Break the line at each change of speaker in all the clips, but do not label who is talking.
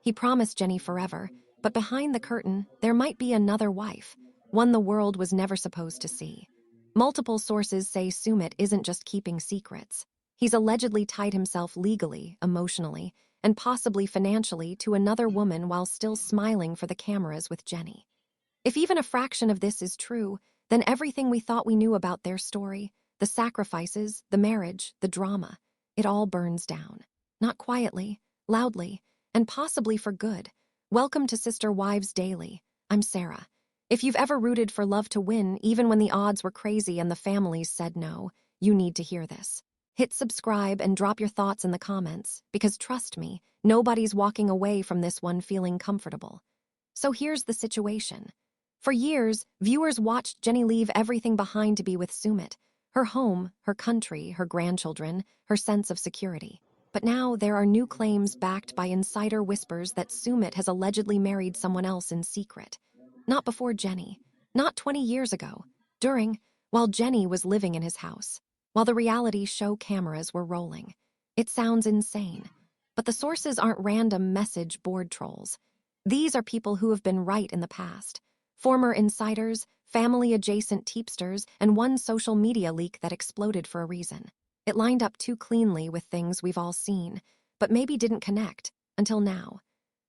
He promised Jenny forever, but behind the curtain, there might be another wife, one the world was never supposed to see. Multiple sources say Sumit isn't just keeping secrets. He's allegedly tied himself legally, emotionally, and possibly financially to another woman while still smiling for the cameras with Jenny. If even a fraction of this is true, then everything we thought we knew about their story, the sacrifices, the marriage, the drama, it all burns down. Not quietly, loudly, and possibly for good. Welcome to Sister Wives Daily. I'm Sarah. If you've ever rooted for love to win, even when the odds were crazy and the families said no, you need to hear this. Hit subscribe and drop your thoughts in the comments, because trust me, nobody's walking away from this one feeling comfortable. So here's the situation. For years, viewers watched Jenny leave everything behind to be with Sumit, her home, her country, her grandchildren, her sense of security. But now there are new claims backed by insider whispers that Sumit has allegedly married someone else in secret. Not before Jenny, not 20 years ago, while Jenny was living in his house, while the reality show cameras were rolling. It sounds insane, but the sources aren't random message board trolls. These are people who have been right in the past. Former insiders, family-adjacent teepsters, and one social media leak that exploded for a reason. It lined up too cleanly with things we've all seen, but maybe didn't connect, until now.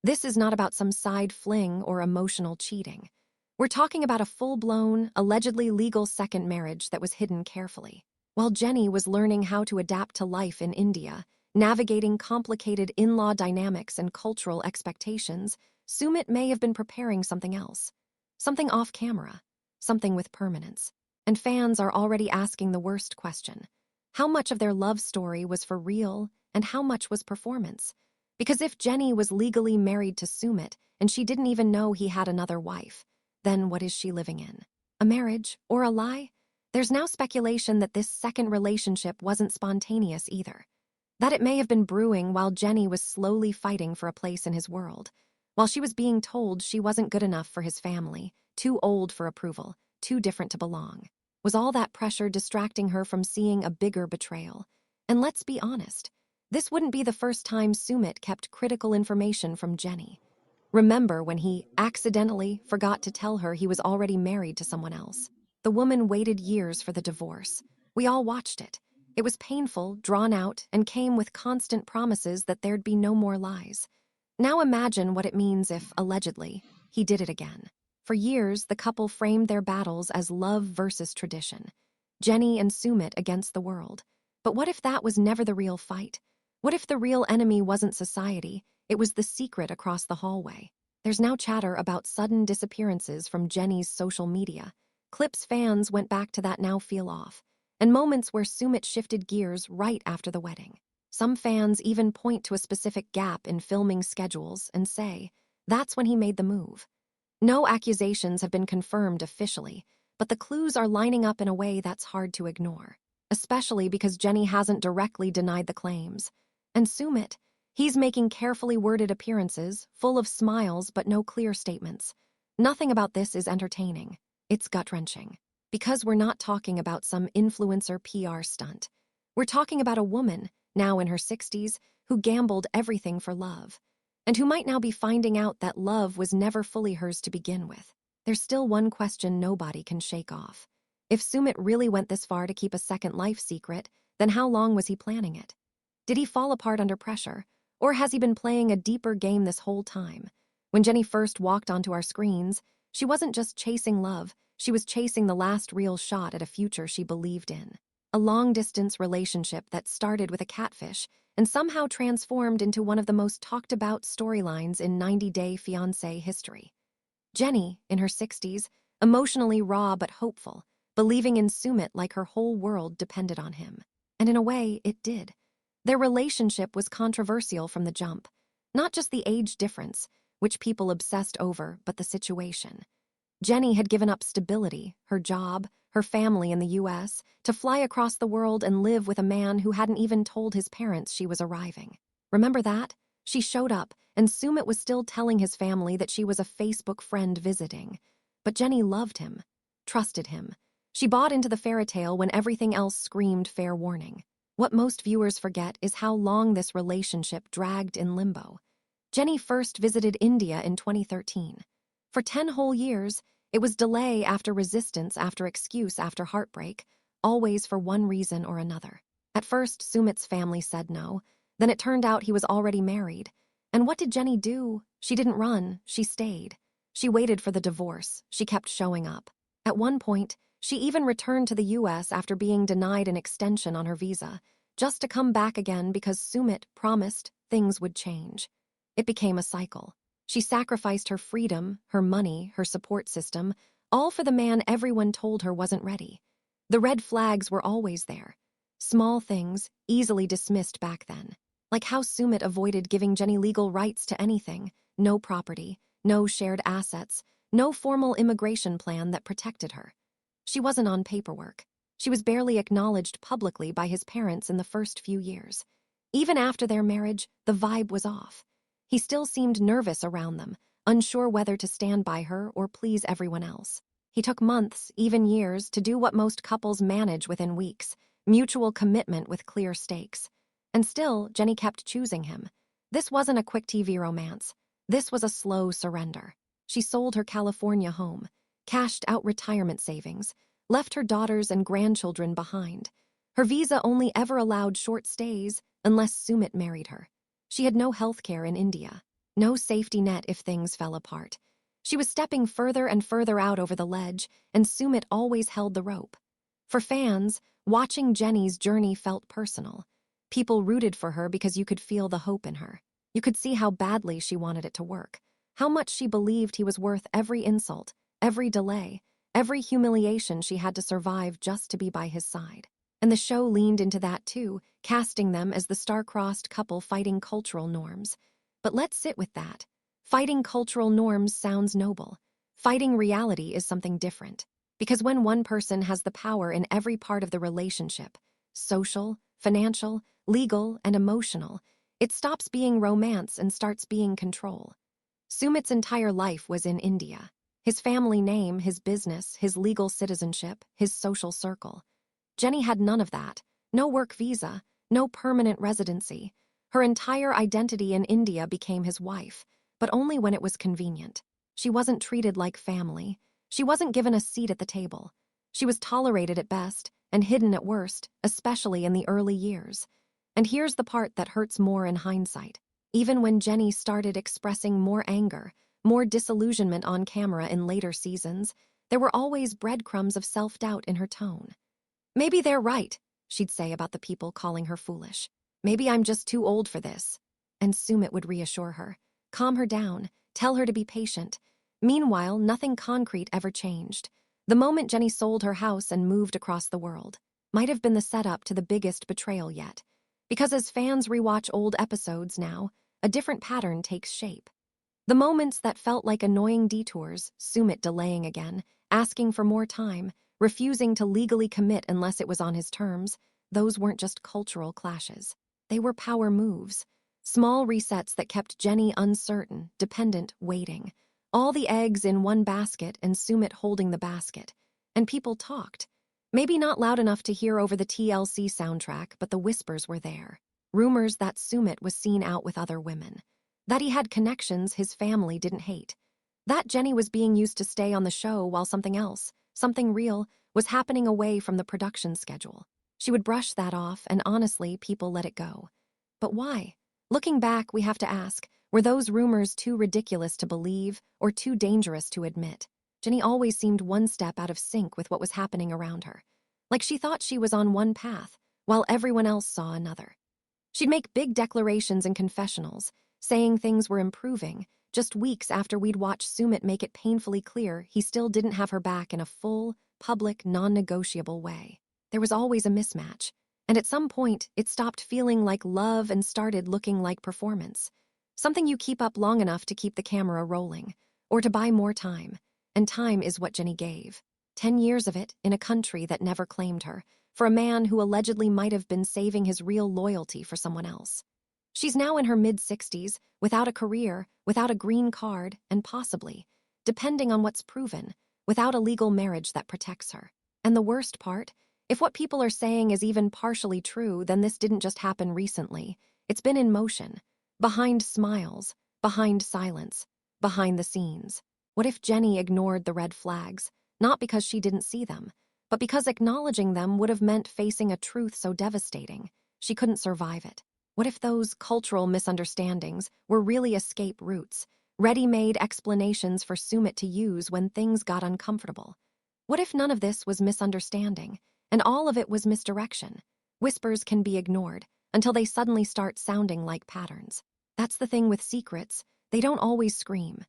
This is not about some side fling or emotional cheating. We're talking about a full-blown, allegedly legal second marriage that was hidden carefully. While Jenny was learning how to adapt to life in India, navigating complicated in-law dynamics and cultural expectations, Sumit may have been preparing something else. Something off-camera, something with permanence. And fans are already asking the worst question. How much of their love story was for real, and how much was performance? Because if Jenny was legally married to Sumit, and she didn't even know he had another wife, then what is she living in? A marriage, or a lie? There's now speculation that this second relationship wasn't spontaneous either. That it may have been brewing while Jenny was slowly fighting for a place in his world. While she was being told she wasn't good enough for his family, too old for approval, too different to belong. Was all that pressure distracting her from seeing a bigger betrayal? And let's be honest, this wouldn't be the first time Sumit kept critical information from Jenny. Remember when he accidentally forgot to tell her he was already married to someone else? The woman waited years for the divorce. We all watched it. It was painful, drawn out, and came with constant promises that there'd be no more lies. Now imagine what it means if, allegedly, he did it again. For years, the couple framed their battles as love versus tradition. Jenny and Sumit against the world. But what if that was never the real fight? What if the real enemy wasn't society, it was the secret across the hallway? There's now chatter about sudden disappearances from Jenny's social media. Clips fans went back to that now feel off. And moments where Sumit shifted gears right after the wedding. Some fans even point to a specific gap in filming schedules and say, that's when he made the move. No accusations have been confirmed officially, but the clues are lining up in a way that's hard to ignore, especially because Jenny hasn't directly denied the claims. And Sumit, he's making carefully worded appearances, full of smiles but no clear statements. Nothing about this is entertaining. It's gut-wrenching. Because we're not talking about some influencer PR stunt. We're talking about a woman, now in her 60s, who gambled everything for love, and who might now be finding out that love was never fully hers to begin with. There's still one question nobody can shake off. If Sumit really went this far to keep a second life secret, then how long was he planning it? Did he fall apart under pressure, or has he been playing a deeper game this whole time? When Jenny first walked onto our screens, she wasn't just chasing love, she was chasing the last real shot at a future she believed in. A long-distance relationship that started with a catfish and somehow transformed into one of the most talked-about storylines in 90-Day Fiancé history. Jenny, in her 60s, emotionally raw but hopeful, believing in Sumit like her whole world depended on him. And in a way, it did. Their relationship was controversial from the jump. Not just the age difference, which people obsessed over, but the situation. Jenny had given up stability, her job, her family in the US, to fly across the world and live with a man who hadn't even told his parents she was arriving. Remember that? She showed up, and Sumit was still telling his family that she was a Facebook friend visiting. But Jenny loved him, trusted him. She bought into the fairy tale when everything else screamed fair warning. What most viewers forget is how long this relationship dragged in limbo. Jenny first visited India in 2013. For 10 whole years, it was delay after resistance after excuse after heartbreak, always for one reason or another. At first, Sumit's family said no. Then it turned out he was already married. And what did Jenny do? She didn't run, she stayed. She waited for the divorce. She kept showing up. At one point, she even returned to the US after being denied an extension on her visa, just to come back again because Sumit promised things would change. It became a cycle. She sacrificed her freedom, her money, her support system, all for the man everyone told her wasn't ready. The red flags were always there. Small things, easily dismissed back then. Like how Sumit avoided giving Jenny legal rights to anything, no property, no shared assets, no formal immigration plan that protected her. She wasn't on paperwork. She was barely acknowledged publicly by his parents in the first few years. Even after their marriage, the vibe was off. He still seemed nervous around them, unsure whether to stand by her or please everyone else. He took months, even years, to do what most couples manage within weeks, mutual commitment with clear stakes. And still, Jenny kept choosing him. This wasn't a quick TV romance. This was a slow surrender. She sold her California home, cashed out retirement savings, left her daughters and grandchildren behind. Her visa only ever allowed short stays unless Sumit married her. She had no health care in India, no safety net if things fell apart. She was stepping further and further out over the ledge, and Sumit always held the rope. For fans, watching Jenny's journey felt personal. People rooted for her because you could feel the hope in her. You could see how badly she wanted it to work, how much she believed he was worth every insult, every delay, every humiliation she had to survive just to be by his side. And the show leaned into that too, casting them as the star-crossed couple fighting cultural norms. But let's sit with that. Fighting cultural norms sounds noble. Fighting reality is something different. Because when one person has the power in every part of the relationship, social, financial, legal, and emotional, it stops being romance and starts being control. Sumit's entire life was in India. His family name, his business, his legal citizenship, his social circle. Jenny had none of that. No work visa, no permanent residency. Her entire identity in India became his wife, but only when it was convenient. She wasn't treated like family. She wasn't given a seat at the table. She was tolerated at best and hidden at worst, especially in the early years. And here's the part that hurts more in hindsight. Even when Jenny started expressing more anger, more disillusionment on camera in later seasons, there were always breadcrumbs of self-doubt in her tone. Maybe they're right, she'd say about the people calling her foolish. Maybe I'm just too old for this. And Sumit would reassure her, calm her down, tell her to be patient. Meanwhile, nothing concrete ever changed. The moment Jenny sold her house and moved across the world might have been the setup to the biggest betrayal yet. Because as fans rewatch old episodes now, a different pattern takes shape. The moments that felt like annoying detours, Sumit delaying again, asking for more time, refusing to legally commit unless it was on his terms, those weren't just cultural clashes. They were power moves. Small resets that kept Jenny uncertain, dependent, waiting. All the eggs in one basket and Sumit holding the basket. And people talked. Maybe not loud enough to hear over the TLC soundtrack, but the whispers were there. Rumors that Sumit was seen out with other women. That he had connections his family didn't hate. That Jenny was being used to stay on the show while something else, something real, was happening away from the production schedule. She would brush that off, and honestly, people let it go. But why? Looking back, we have to ask, were those rumors too ridiculous to believe or too dangerous to admit? Jenny always seemed one step out of sync with what was happening around her. Like she thought she was on one path, while everyone else saw another. She'd make big declarations in confessionals, saying things were improving, just weeks after we'd watched Sumit make it painfully clear he still didn't have her back in a full, public, non-negotiable way. There was always a mismatch, and at some point, it stopped feeling like love and started looking like performance. Something you keep up long enough to keep the camera rolling, or to buy more time. And time is what Jenny gave. 10 years of it in a country that never claimed her, for a man who allegedly might have been saving his real loyalty for someone else. She's now in her mid-60s, without a career, without a green card, and possibly, depending on what's proven, without a legal marriage that protects her. And the worst part, if what people are saying is even partially true, then this didn't just happen recently. It's been in motion, behind smiles, behind silence, behind the scenes. What if Jenny ignored the red flags, not because she didn't see them, but because acknowledging them would have meant facing a truth so devastating she couldn't survive it? What if those cultural misunderstandings were really escape routes, ready-made explanations for Sumit to use when things got uncomfortable? What if none of this was misunderstanding, and all of it was misdirection? Whispers can be ignored until they suddenly start sounding like patterns. That's the thing with secrets, they don't always scream.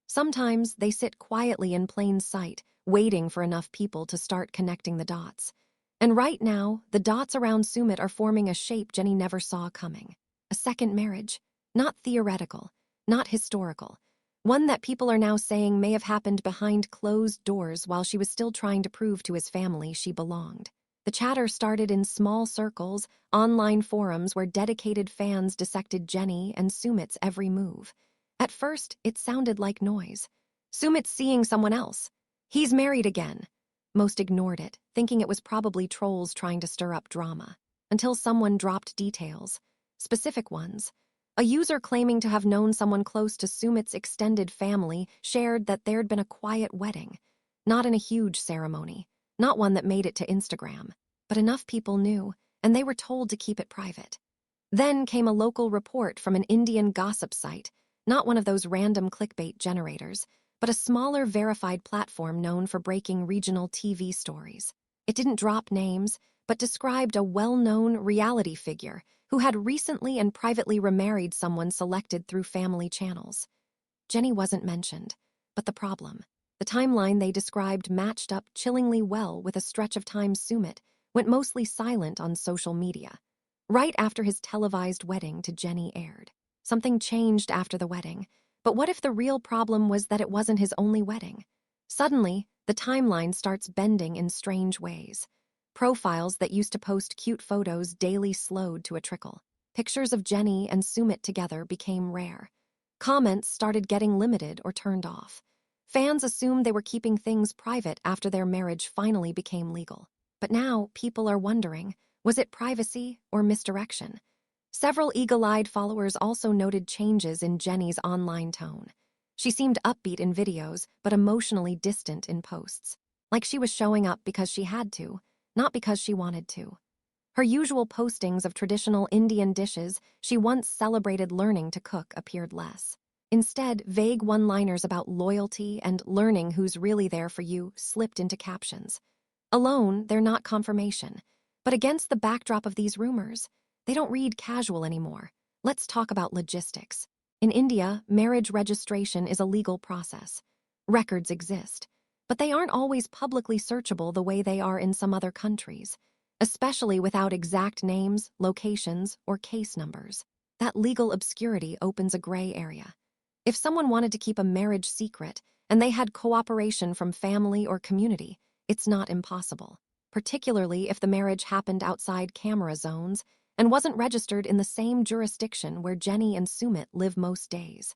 Sometimes they sit quietly in plain sight, waiting for enough people to start connecting the dots. And right now, the dots around Sumit are forming a shape Jenny never saw coming. A second marriage. Not theoretical, not historical. One that people are now saying may have happened behind closed doors while she was still trying to prove to his family she belonged. The chatter started in small circles, online forums where dedicated fans dissected Jenny and Sumit's every move. At first, it sounded like noise. Sumit's seeing someone else. He's married again. Most ignored it, thinking it was probably trolls trying to stir up drama. Until someone dropped details. Specific ones. A user claiming to have known someone close to Sumit's extended family shared that there'd been a quiet wedding. Not in a huge ceremony. Not one that made it to Instagram. But enough people knew, and they were told to keep it private. Then came a local report from an Indian gossip site, not one of those random clickbait generators, but a smaller verified platform known for breaking regional TV stories. It didn't drop names, but described a well-known reality figure who had recently and privately remarried someone selected through family channels. Jenny wasn't mentioned, but the timeline they described matched up chillingly well with a stretch of time Sumit went mostly silent on social media. Right after his televised wedding to Jenny aired. Something changed after the wedding, but what if the real problem was that it wasn't his only wedding? Suddenly, the timeline starts bending in strange ways. Profiles that used to post cute photos daily slowed to a trickle. Pictures of Jenny and Sumit together became rare. Comments started getting limited or turned off. Fans assumed they were keeping things private after their marriage finally became legal. But now, people are wondering, was it privacy or misdirection? Several eagle-eyed followers also noted changes in Jenny's online tone. She seemed upbeat in videos, but emotionally distant in posts. Like she was showing up because she had to, not because she wanted to. Her usual postings of traditional Indian dishes she once celebrated learning to cook appeared less. Instead, vague one-liners about loyalty and learning who's really there for you slipped into captions. Alone, they're not confirmation. But against the backdrop of these rumors, they don't read casual anymore. Let's talk about logistics. In India, marriage registration is a legal process. Records exist, but they aren't always publicly searchable the way they are in some other countries, especially without exact names, locations, or case numbers. That legal obscurity opens a gray area. If someone wanted to keep a marriage secret and they had cooperation from family or community, it's not impossible, particularly if the marriage happened outside camera zones and wasn't registered in the same jurisdiction where Jenny and Sumit live most days.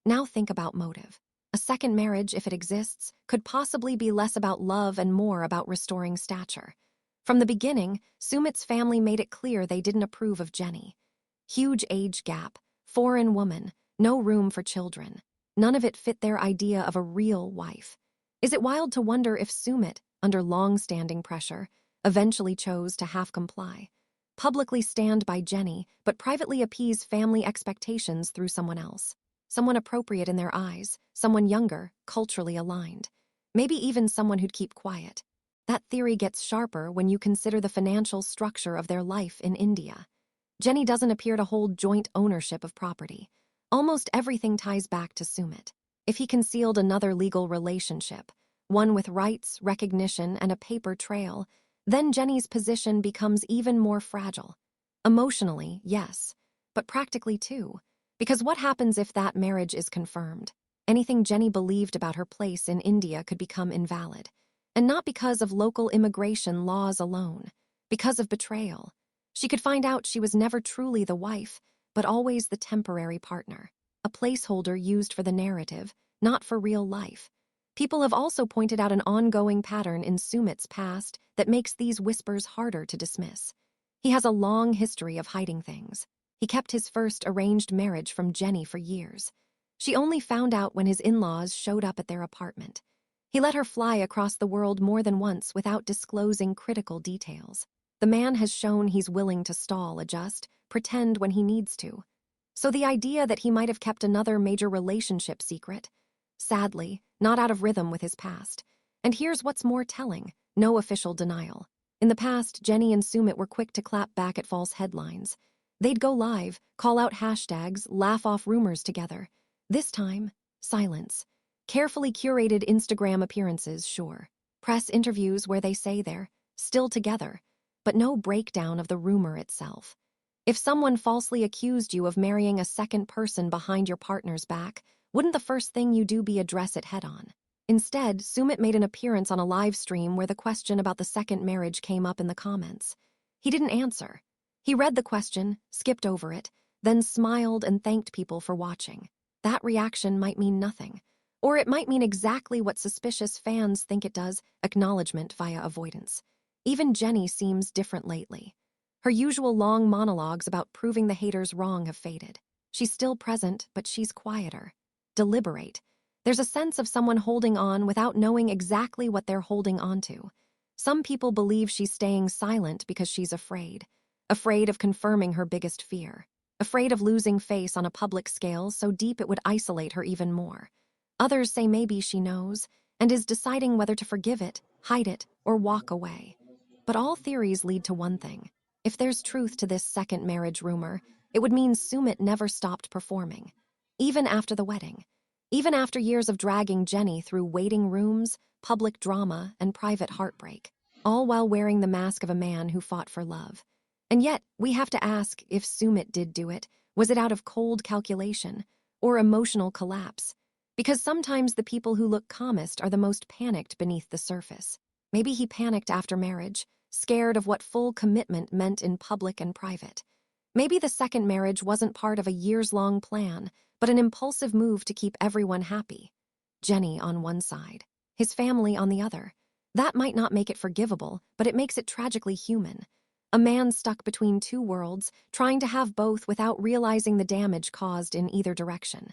Now think about motive. A second marriage, if it exists, could possibly be less about love and more about restoring stature. From the beginning, Sumit's family made it clear they didn't approve of Jenny. Huge age gap, foreign woman, no room for children. None of it fit their idea of a real wife. Is it wild to wonder if Sumit, under long-standing pressure, eventually chose to half comply? Publicly stand by Jenny, but privately appease family expectations through someone else. Someone appropriate in their eyes, someone younger, culturally aligned. Maybe even someone who'd keep quiet. That theory gets sharper when you consider the financial structure of their life in India. Jenny doesn't appear to hold joint ownership of property. Almost everything ties back to Sumit. If he concealed another legal relationship, one with rights, recognition, and a paper trail, then Jenny's position becomes even more fragile. Emotionally, yes, but practically too. Because what happens if that marriage is confirmed? Anything Jenny believed about her place in India could become invalid. And not because of local immigration laws alone, because of betrayal. She could find out she was never truly the wife, but always the temporary partner. A placeholder used for the narrative, not for real life. People have also pointed out an ongoing pattern in Sumit's past that makes these whispers harder to dismiss. He has a long history of hiding things. He kept his first arranged marriage from Jenny for years. She only found out when his in-laws showed up at their apartment. He let her fly across the world more than once without disclosing critical details. The man has shown he's willing to stall, adjust, pretend when he needs to. So the idea that he might have kept another major relationship secret? Sadly, not out of rhythm with his past. And here's what's more telling: no official denial. In the past, Jenny and Sumit were quick to clap back at false headlines. They'd go live, call out hashtags, laugh off rumors together. This time, silence. Carefully curated Instagram appearances, sure. Press interviews where they say they're still together, but no breakdown of the rumor itself. If someone falsely accused you of marrying a second person behind your partner's back, wouldn't the first thing you do be address it head-on? Instead, Sumit made an appearance on a live stream where the question about the second marriage came up in the comments. He didn't answer. He read the question, skipped over it, then smiled and thanked people for watching. That reaction might mean nothing. Or it might mean exactly what suspicious fans think it does: acknowledgement via avoidance. Even Jenny seems different lately. Her usual long monologues about proving the haters wrong have faded. She's still present, but she's quieter. Deliberate. There's a sense of someone holding on without knowing exactly what they're holding on to. Some people believe she's staying silent because she's afraid. Afraid of confirming her biggest fear. Afraid of losing face on a public scale so deep it would isolate her even more. Others say maybe she knows and is deciding whether to forgive it, hide it, or walk away. But all theories lead to one thing. If there's truth to this second marriage rumor, it would mean Sumit never stopped performing. Even after the wedding. Even after years of dragging Jenny through waiting rooms, public drama, and private heartbreak. All while wearing the mask of a man who fought for love. And yet, we have to ask, if Sumit did do it, was it out of cold calculation or emotional collapse? Because sometimes the people who look calmest are the most panicked beneath the surface. Maybe he panicked after marriage, scared of what full commitment meant in public and private. Maybe the second marriage wasn't part of a years-long plan, but an impulsive move to keep everyone happy. Jenny on one side, his family on the other. That might not make it forgivable, but it makes it tragically human. A man stuck between two worlds, trying to have both without realizing the damage caused in either direction.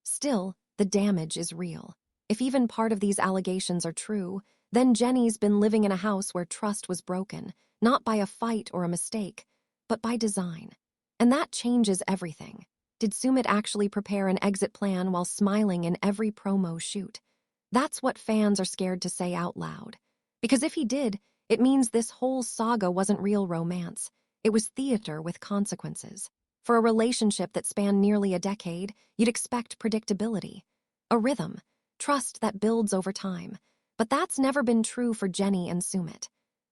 Still, the damage is real. If even part of these allegations are true, then Jenny's been living in a house where trust was broken, not by a fight or a mistake, but by design. And that changes everything. Did Sumit actually prepare an exit plan while smiling in every promo shoot? That's what fans are scared to say out loud. Because if he did, it means this whole saga wasn't real romance. It was theater with consequences. For a relationship that spanned nearly a decade, you'd expect predictability. A rhythm, trust that builds over time. But that's never been true for Jenny and Sumit.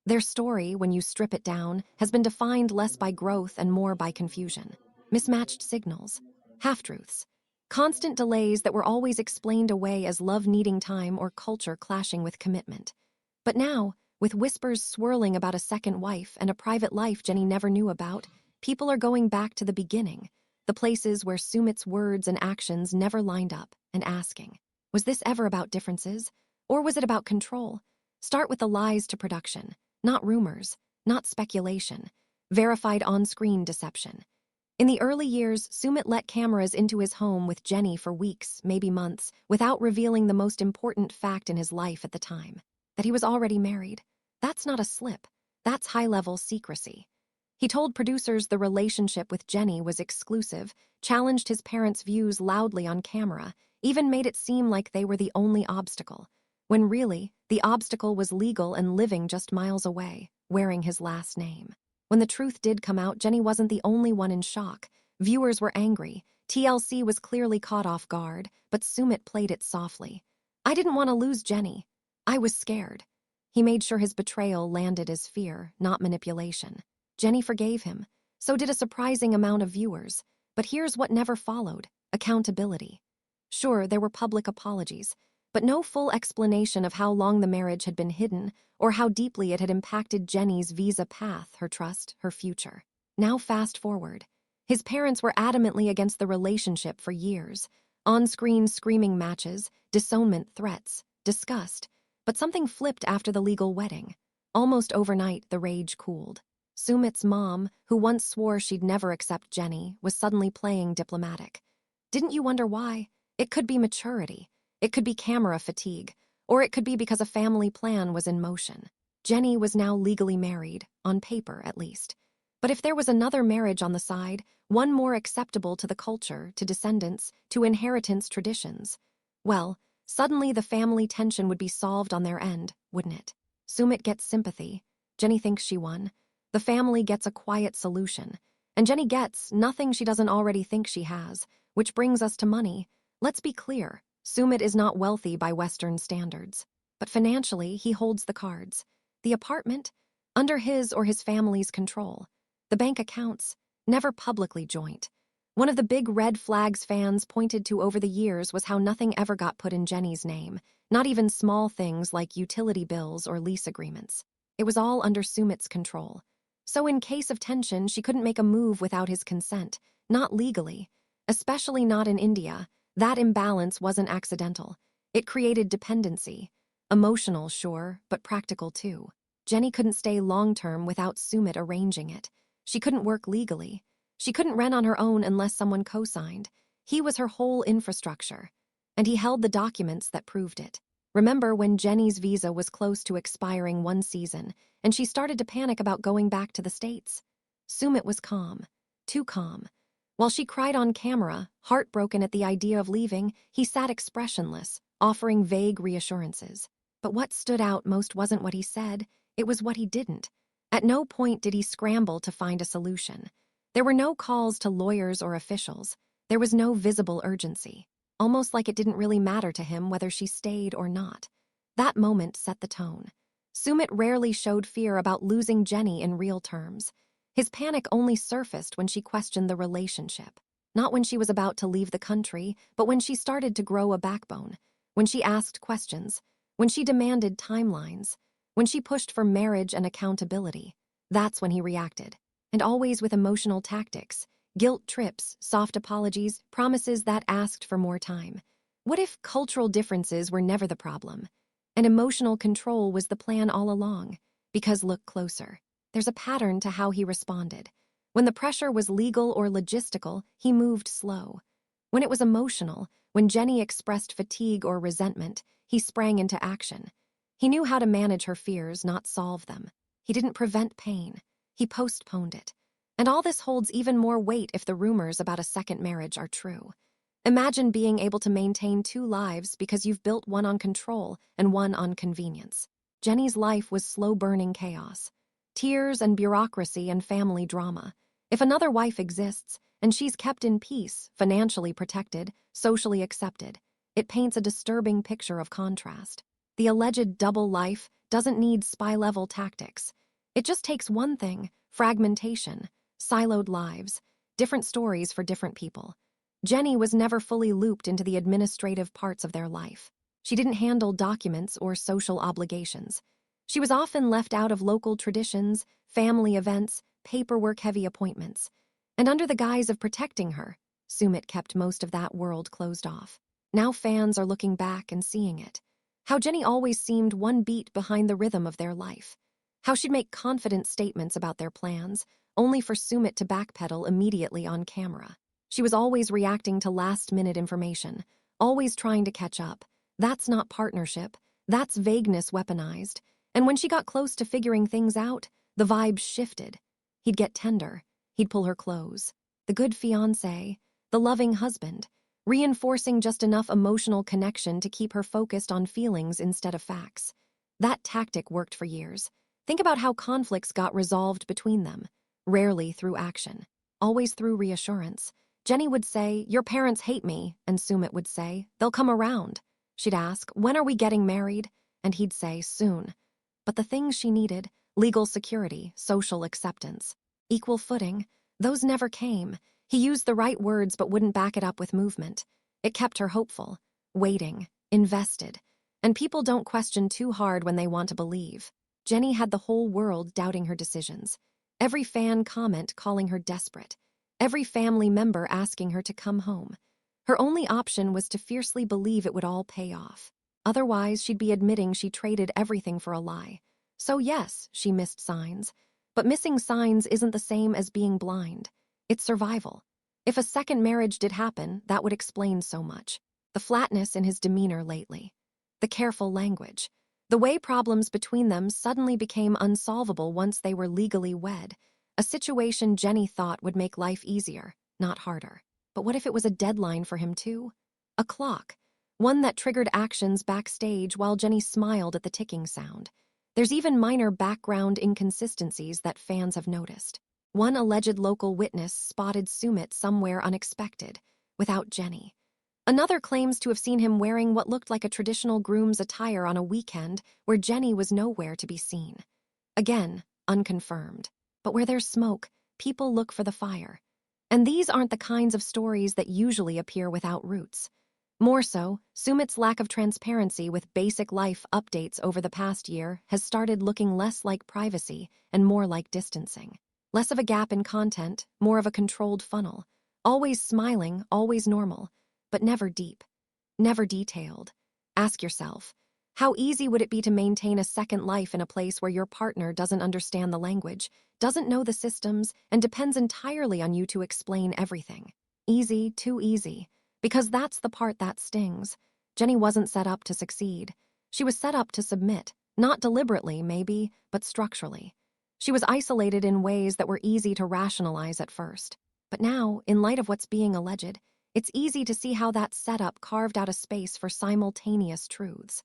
Their story, when you strip it down, has been defined less by growth and more by confusion. Mismatched signals, half-truths, constant delays that were always explained away as love needing time or culture clashing with commitment. But now, with whispers swirling about a second wife and a private life Jenny never knew about, people are going back to the beginning, the places where Sumit's words and actions never lined up, and asking, was this ever about differences? Or was it about control? Start with the lies to production, not rumors, not speculation, verified on-screen deception. In the early years, Sumit let cameras into his home with Jenny for weeks, maybe months, without revealing the most important fact in his life at the time, that he was already married. That's not a slip. That's high-level secrecy. He told producers the relationship with Jenny was exclusive, challenged his parents' views loudly on camera, even made it seem like they were the only obstacle, when really, the obstacle was legal and living just miles away, wearing his last name. When the truth did come out, Jenny wasn't the only one in shock. Viewers were angry. TLC was clearly caught off guard, but Sumit played it softly. I didn't want to lose Jenny. I was scared. He made sure his betrayal landed as fear, not manipulation. Jenny forgave him. So did a surprising amount of viewers. But here's what never followed: accountability. Sure, there were public apologies, but no full explanation of how long the marriage had been hidden or how deeply it had impacted Jenny's visa path, her trust, her future. Now fast forward. His parents were adamantly against the relationship for years. On-screen screaming matches, disownment threats, disgust. But something flipped after the legal wedding. Almost overnight, the rage cooled. Sumit's mom, who once swore she'd never accept Jenny, was suddenly playing diplomatic. Didn't you wonder why? It could be maturity. It could be camera fatigue. Or it could be because a family plan was in motion. Jenny was now legally married, on paper at least. But if there was another marriage on the side, one more acceptable to the culture, to descendants, to inheritance traditions, well, suddenly the family tension would be solved on their end, wouldn't it? Sumit gets sympathy. Jenny thinks she won. The family gets a quiet solution. And Jenny gets nothing she doesn't already think she has, which brings us to money. Let's be clear, Sumit is not wealthy by Western standards. But financially, he holds the cards. The apartment, under his or his family's control. The bank accounts, never publicly joint. One of the big red flags fans pointed to over the years was how nothing ever got put in Jenny's name, not even small things like utility bills or lease agreements. It was all under Sumit's control. So in case of tension, she couldn't make a move without his consent, not legally. Especially not in India. That imbalance wasn't accidental. It created dependency. Emotional, sure, but practical too. Jenny couldn't stay long-term without Sumit arranging it. She couldn't work legally. She couldn't rent on her own unless someone co-signed. He was her whole infrastructure. And he held the documents that proved it. Remember when Jenny's visa was close to expiring one season, and she started to panic about going back to the States? Sumit was calm. Too calm. While she cried on camera, heartbroken at the idea of leaving, he sat expressionless, offering vague reassurances. But what stood out most wasn't what he said, it was what he didn't. At no point did he scramble to find a solution. There were no calls to lawyers or officials. There was no visible urgency. Almost like it didn't really matter to him whether she stayed or not. That moment set the tone. Sumit rarely showed fear about losing Jenny in real terms. His panic only surfaced when she questioned the relationship. Not when she was about to leave the country, but when she started to grow a backbone. When she asked questions. When she demanded timelines. When she pushed for marriage and accountability. That's when he reacted. And always with emotional tactics. Guilt trips, soft apologies, promises that asked for more time. What if cultural differences were never the problem? And emotional control was the plan all along? Because look closer. There's a pattern to how he responded. When the pressure was legal or logistical, he moved slow. When it was emotional, when Jenny expressed fatigue or resentment, he sprang into action. He knew how to manage her fears, not solve them. He didn't prevent pain. He postponed it. And all this holds even more weight if the rumors about a second marriage are true. Imagine being able to maintain two lives because you've built one on control and one on convenience. Jenny's life was slow-burning chaos. Tears and bureaucracy and family drama. If another wife exists, and she's kept in peace, financially protected, socially accepted, it paints a disturbing picture of contrast. The alleged double life doesn't need spy-level tactics. It just takes one thing: fragmentation, siloed lives, different stories for different people. Jenny was never fully looped into the administrative parts of their life. She didn't handle documents or social obligations. She was often left out of local traditions, family events, paperwork-heavy appointments. And under the guise of protecting her, Sumit kept most of that world closed off. Now fans are looking back and seeing it. How Jenny always seemed one beat behind the rhythm of their life. How she'd make confident statements about their plans, only for Sumit to backpedal immediately on camera. She was always reacting to last-minute information, always trying to catch up. That's not partnership. That's vagueness weaponized. And when she got close to figuring things out, the vibes shifted. He'd get tender. He'd pull her close. The good fiancé, the loving husband, reinforcing just enough emotional connection to keep her focused on feelings instead of facts. That tactic worked for years. Think about how conflicts got resolved between them. Rarely through action. Always through reassurance. Jenny would say, "Your parents hate me," and Sumit would say, "They'll come around." She'd ask, "When are we getting married?" And he'd say, "Soon." But the things she needed, legal security, social acceptance, equal footing, those never came. He used the right words but wouldn't back it up with movement. It kept her hopeful, waiting, invested. And people don't question too hard when they want to believe. Jenny had the whole world doubting her decisions. Every fan comment calling her desperate. Every family member asking her to come home. Her only option was to fiercely believe it would all pay off. Otherwise, she'd be admitting she traded everything for a lie. So yes, she missed signs. But missing signs isn't the same as being blind. It's survival. If a second marriage did happen, that would explain so much. the flatness in his demeanor lately, the careful language, the way problems between them suddenly became unsolvable once they were legally wed, a situation Jenny thought would make life easier, not harder. But what if it was a deadline for him too? A clock, one that triggered actions backstage while Jenny smiled at the ticking sound. There's even minor background inconsistencies that fans have noticed. One alleged local witness spotted Sumit somewhere unexpected, without Jenny. Another claims to have seen him wearing what looked like a traditional groom's attire on a weekend where Jenny was nowhere to be seen. Again, unconfirmed. But where there's smoke, people look for the fire. And these aren't the kinds of stories that usually appear without roots. More so, Sumit's lack of transparency with basic life updates over the past year has started looking less like privacy and more like distancing. Less of a gap in content, more of a controlled funnel. Always smiling, always normal, but never deep, never detailed. Ask yourself, how easy would it be to maintain a second life in a place where your partner doesn't understand the language, doesn't know the systems, and depends entirely on you to explain everything? Easy, too easy. Because that's the part that stings. Jenny wasn't set up to succeed. She was set up to submit, not deliberately, maybe, but structurally. She was isolated in ways that were easy to rationalize at first. But now, in light of what's being alleged, it's easy to see how that setup carved out a space for simultaneous truths.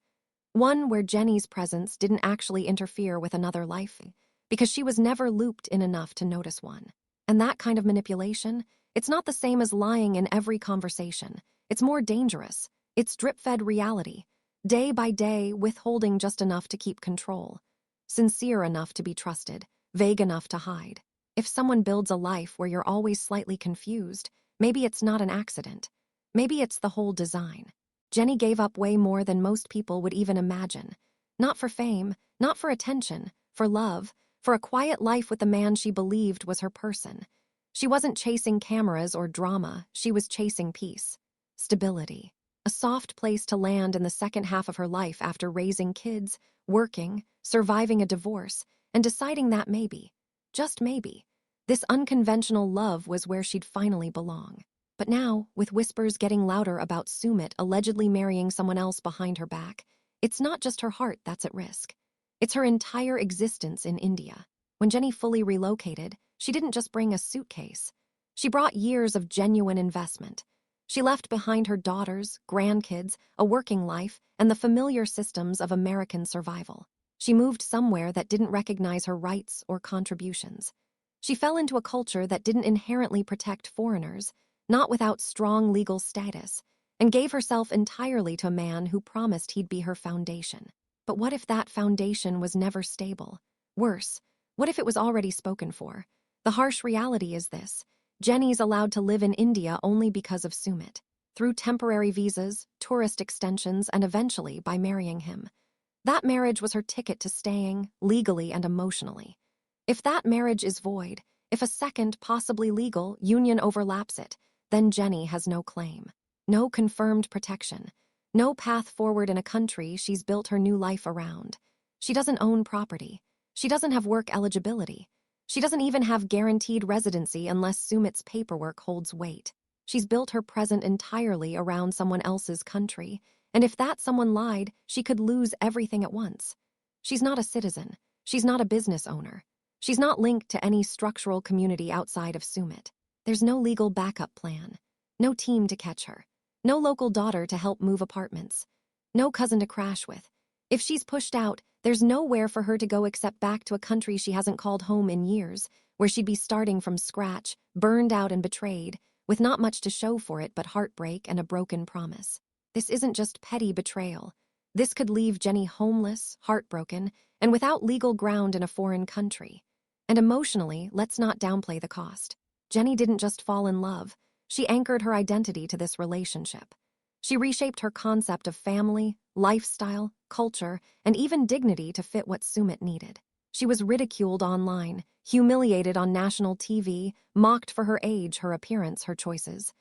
One where Jenny's presence didn't actually interfere with another life, because she was never looped in enough to notice one. And that kind of manipulation, it's not the same as lying in every conversation. It's more dangerous. It's drip-fed reality, day by day withholding just enough to keep control, sincere enough to be trusted, vague enough to hide. If someone builds a life where you're always slightly confused, maybe it's not an accident. Maybe it's the whole design. Jenny gave up way more than most people would even imagine. Not for fame, not for attention, for love, for a quiet life with the man she believed was her person. She wasn't chasing cameras or drama, she was chasing peace, stability, a soft place to land in the second half of her life after raising kids, working, surviving a divorce, and deciding that maybe, just maybe, this unconventional love was where she'd finally belong. But now, with whispers getting louder about Sumit allegedly marrying someone else behind her back, it's not just her heart that's at risk. It's her entire existence in India. When Jenny fully relocated, she didn't just bring a suitcase. She brought years of genuine investment. She left behind her daughters, grandkids, a working life, and the familiar systems of American survival. She moved somewhere that didn't recognize her rights or contributions. She fell into a culture that didn't inherently protect foreigners, not without strong legal status, and gave herself entirely to a man who promised he'd be her foundation. But what if that foundation was never stable? Worse, what if it was already spoken for? The harsh reality is this: Jenny's allowed to live in India only because of Sumit, through temporary visas, tourist extensions, and eventually by marrying him. That marriage was her ticket to staying, legally and emotionally. If that marriage is void, if a second, possibly legal, union overlaps it, then Jenny has no claim, no confirmed protection, no path forward in a country she's built her new life around. She doesn't own property. She doesn't have work eligibility. She doesn't even have guaranteed residency unless Sumit's paperwork holds weight. She's built her present entirely around someone else's country, and if that someone lied, she could lose everything at once. She's not a citizen. She's not a business owner. She's not linked to any structural community outside of Sumit. There's no legal backup plan, no team to catch her, no local daughter to help move apartments, no cousin to crash with. If she's pushed out, there's nowhere for her to go except back to a country she hasn't called home in years, where she'd be starting from scratch, burned out and betrayed, with not much to show for it but heartbreak and a broken promise. This isn't just petty betrayal. This could leave Jenny homeless, heartbroken, and without legal ground in a foreign country. And emotionally, let's not downplay the cost. Jenny didn't just fall in love. She anchored her identity to this relationship. She reshaped her concept of family, lifestyle, culture, and even dignity to fit what Sumit needed. She was ridiculed online, humiliated on national TV, mocked for her age, her appearance, her choices.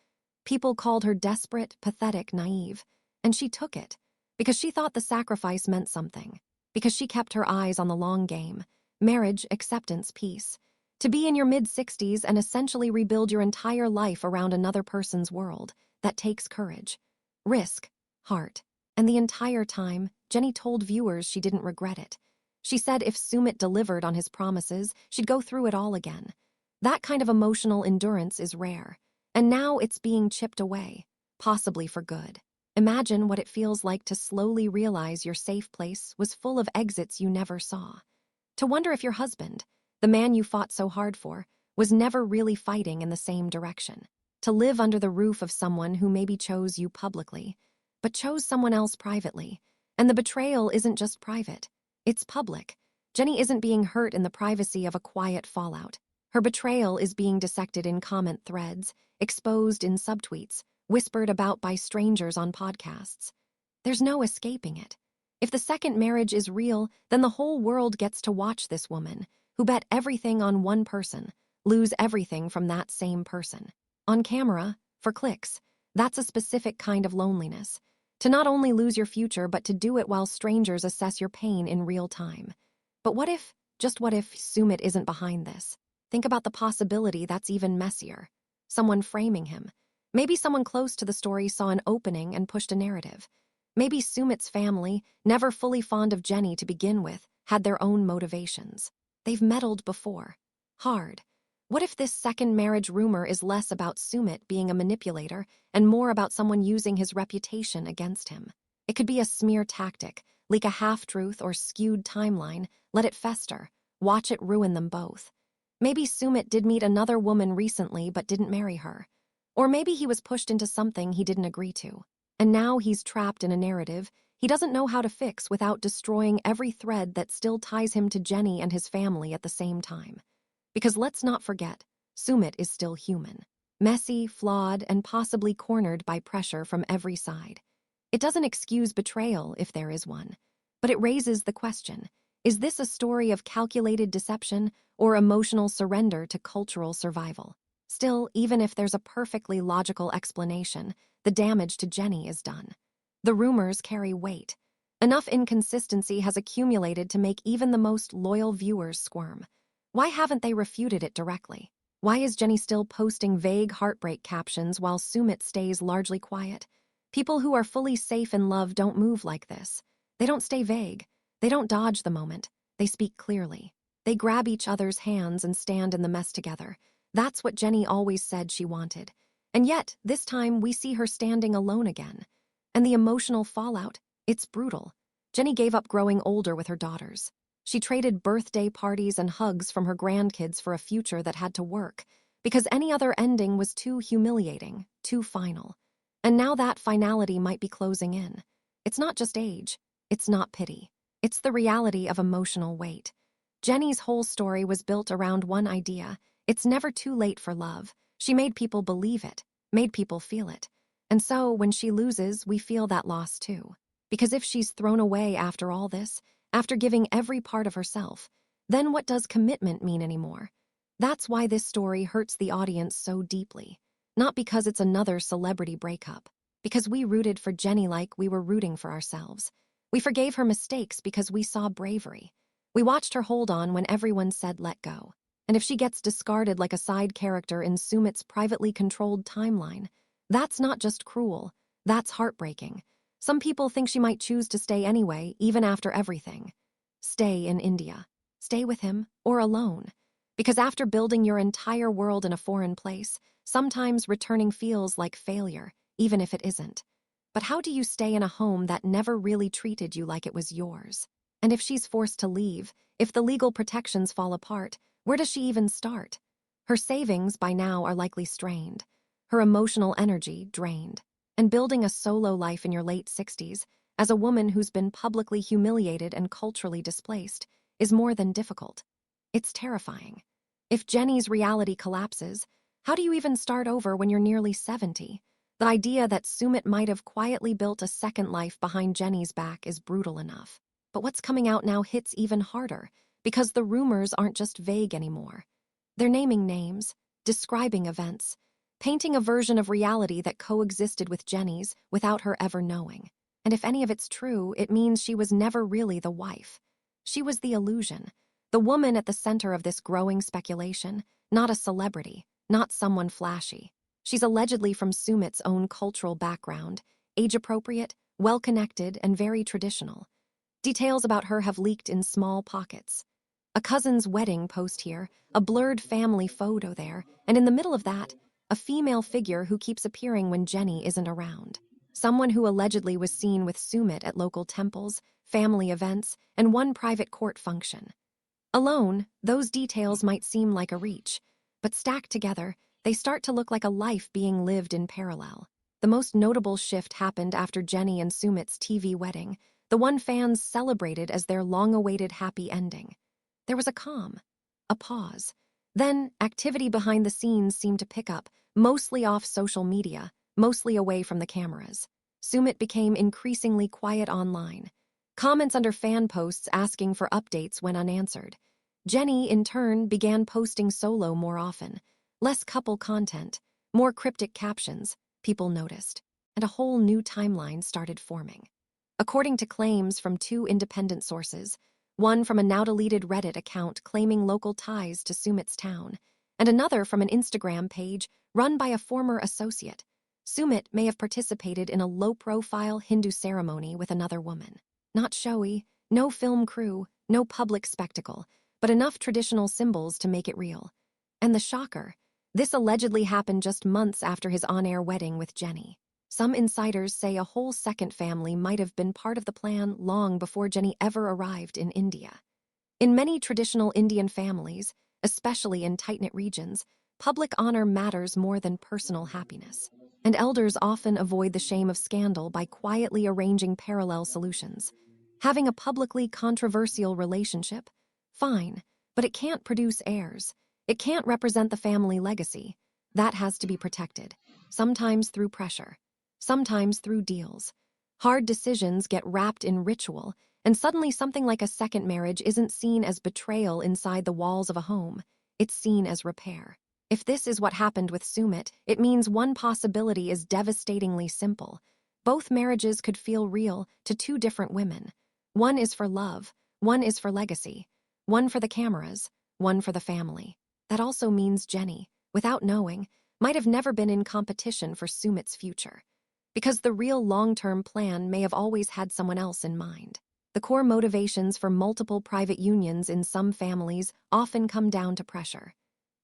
People called her desperate, pathetic, naive. And she took it, because she thought the sacrifice meant something, because she kept her eyes on the long game: marriage, acceptance, peace. To be in your mid-60s and essentially rebuild your entire life around another person's world, that takes courage. risk, heart. And the entire time, Jenny told viewers she didn't regret it. She said if Sumit delivered on his promises, she'd go through it all again. That kind of emotional endurance is rare. And now it's being chipped away, possibly for good. Imagine what it feels like to slowly realize your safe place was full of exits you never saw. To wonder if your husband, the man you fought so hard for, was never really fighting in the same direction. To live under the roof of someone who maybe chose you publicly, but chose someone else privately. And the betrayal isn't just private, it's public. Jenny isn't being hurt in the privacy of a quiet fallout. Her betrayal is being dissected in comment threads, exposed in subtweets, whispered about by strangers on podcasts. There's no escaping it. If the second marriage is real, then the whole world gets to watch this woman, who bet everything on one person, lose everything from that same person. On camera, for clicks, that's a specific kind of loneliness. To not only lose your future, but to do it while strangers assess your pain in real time. But what if, just what if, Sumit isn't behind this? Think about the possibility that's even messier. Someone framing him. Maybe someone close to the story saw an opening and pushed a narrative. Maybe Sumit's family, never fully fond of Jenny to begin with, had their own motivations. They've meddled before. Hard. What if this second marriage rumor is less about Sumit being a manipulator and more about someone using his reputation against him? It could be a smear tactic, leak a half-truth or skewed timeline, let it fester, watch it ruin them both. Maybe Sumit did meet another woman recently but didn't marry her. Or maybe he was pushed into something he didn't agree to. And now he's trapped in a narrative he doesn't know how to fix without destroying every thread that still ties him to Jenny and his family at the same time. Because let's not forget, Sumit is still human. Messy, flawed, and possibly cornered by pressure from every side. It doesn't excuse betrayal if there is one. But it raises the question, is this a story of calculated deception or emotional surrender to cultural survival? Still, even if there's a perfectly logical explanation, the damage to Jenny is done. The rumors carry weight. Enough inconsistency has accumulated to make even the most loyal viewers squirm. Why haven't they refuted it directly? Why is Jenny still posting vague heartbreak captions while Sumit stays largely quiet? People who are fully safe in love don't move like this. They don't stay vague. They don't dodge the moment. They speak clearly. They grab each other's hands and stand in the mess together. That's what Jenny always said she wanted. And yet, this time we see her standing alone again. And the emotional fallout, it's brutal. Jenny gave up growing older with her daughters. She traded birthday parties and hugs from her grandkids for a future that had to work, because any other ending was too humiliating, too final. And now that finality might be closing in. It's not just age. It's not pity. It's the reality of emotional weight. Jenny's whole story was built around one idea. It's never too late for love. She made people believe it, made people feel it. And so, when she loses, we feel that loss too. Because if she's thrown away after all this, after giving every part of herself, then what does commitment mean anymore? That's why this story hurts the audience so deeply. Not because it's another celebrity breakup. Because we rooted for Jenny like we were rooting for ourselves. We forgave her mistakes because we saw bravery. We watched her hold on when everyone said let go. And if she gets discarded like a side character in Sumit's privately controlled timeline, that's not just cruel, that's heartbreaking. Some people think she might choose to stay anyway, even after everything. Stay in India. Stay with him, or alone. Because after building your entire world in a foreign place, sometimes returning feels like failure, even if it isn't. But how do you stay in a home that never really treated you like it was yours? And if she's forced to leave, if the legal protections fall apart, where does she even start? Her savings by now are likely strained. Her emotional energy drained. And building a solo life in your late 60s, as a woman who's been publicly humiliated and culturally displaced, is more than difficult. It's terrifying. If Jenny's reality collapses, how do you even start over when you're nearly 70? The idea that Sumit might have quietly built a second life behind Jenny's back is brutal enough. But what's coming out now hits even harder, because the rumors aren't just vague anymore. They're naming names, describing events, painting a version of reality that coexisted with Jenny's without her ever knowing. And if any of it's true, it means she was never really the wife. She was the illusion, the woman at the center of this growing speculation, not a celebrity, not someone flashy. She's allegedly from Sumit's own cultural background, age-appropriate, well-connected, and very traditional. Details about her have leaked in small pockets. A cousin's wedding post here, a blurred family photo there, and in the middle of that, a female figure who keeps appearing when Jenny isn't around. Someone who allegedly was seen with Sumit at local temples, family events, and one private court function. Alone, those details might seem like a reach, but stacked together, they start to look like a life being lived in parallel. The most notable shift happened after Jenny and Sumit's TV wedding, the one fans celebrated as their long-awaited happy ending. There was a calm, a pause. Then, activity behind the scenes seemed to pick up, mostly off social media, mostly away from the cameras. Sumit became increasingly quiet online. Comments under fan posts asking for updates went unanswered. Jenny, in turn, began posting solo more often. Less couple content, more cryptic captions, people noticed, and a whole new timeline started forming. According to claims from two independent sources, one from a now-deleted Reddit account claiming local ties to Sumit's town, and another from an Instagram page run by a former associate, Sumit may have participated in a low-profile Hindu ceremony with another woman. Not showy, no film crew, no public spectacle, but enough traditional symbols to make it real. And the shocker, this allegedly happened just months after his on-air wedding with Jenny. Some insiders say a whole second family might have been part of the plan long before Jenny ever arrived in India. In many traditional Indian families, especially in tight-knit regions, public honor matters more than personal happiness, and elders often avoid the shame of scandal by quietly arranging parallel solutions. Having a publicly controversial relationship? Fine, but it can't produce heirs. It can't represent the family legacy. That has to be protected, sometimes through pressure, sometimes through deals. Hard decisions get wrapped in ritual, and suddenly something like a second marriage isn't seen as betrayal inside the walls of a home. It's seen as repair. If this is what happened with Sumit, it means one possibility is devastatingly simple. Both marriages could feel real to two different women. One is for love, one is for legacy, one for the cameras, one for the family. That also means Jenny, without knowing, might have never been in competition for Sumit's future, because the real long-term plan may have always had someone else in mind. The core motivations for multiple private unions in some families often come down to pressure,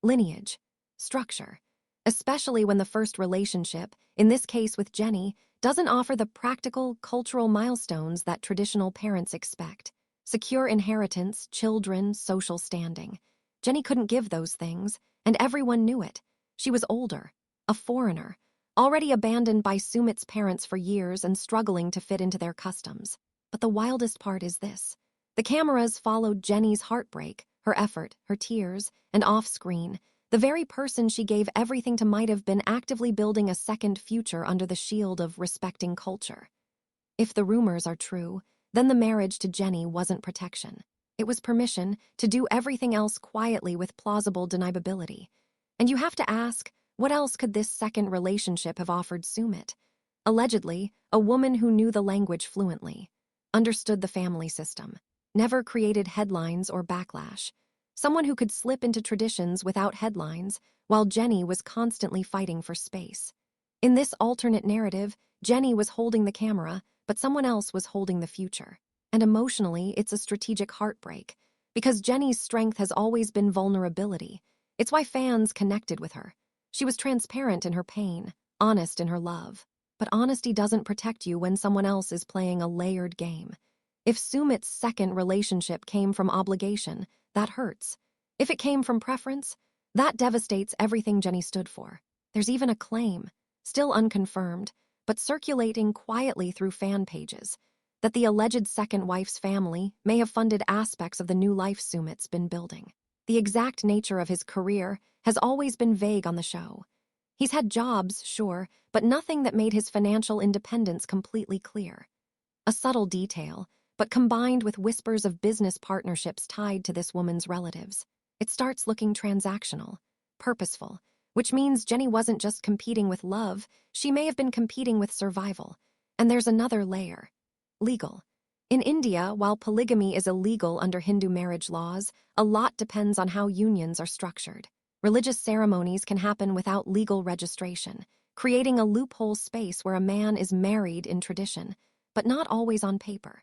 lineage, structure, especially when the first relationship, in this case with Jenny, doesn't offer the practical, cultural milestones that traditional parents expect. Secure inheritance, children, social standing. Jenny couldn't give those things, and everyone knew it. She was older, a foreigner, already abandoned by Sumit's parents for years and struggling to fit into their customs. But the wildest part is this. The cameras followed Jenny's heartbreak, her effort, her tears, and off-screen, the very person she gave everything to might have been actively building a second future under the shield of respecting culture. If the rumors are true, then the marriage to Jenny wasn't protection. It was permission to do everything else quietly with plausible deniability. And you have to ask, what else could this second relationship have offered Sumit? Allegedly, a woman who knew the language fluently, understood the family system, never created headlines or backlash. Someone who could slip into traditions without headlines, while Jenny was constantly fighting for space. In this alternate narrative, Jenny was holding the camera, but someone else was holding the future. And emotionally, it's a strategic heartbreak, because Jenny's strength has always been vulnerability. It's why fans connected with her. She was transparent in her pain, honest in her love. But honesty doesn't protect you when someone else is playing a layered game. If Sumit's second relationship came from obligation, that hurts. If it came from preference, that devastates everything Jenny stood for. There's even a claim, still unconfirmed, but circulating quietly through fan pages, that the alleged second wife's family may have funded aspects of the new life Sumit's been building. The exact nature of his career has always been vague on the show. He's had jobs, sure, but nothing that made his financial independence completely clear. A subtle detail, but combined with whispers of business partnerships tied to this woman's relatives, it starts looking transactional, purposeful, which means Jenny wasn't just competing with love, she may have been competing with survival. And there's another layer. Legal. In India, while polygamy is illegal under Hindu marriage laws, a lot depends on how unions are structured. Religious ceremonies can happen without legal registration, creating a loophole space where a man is married in tradition, but not always on paper.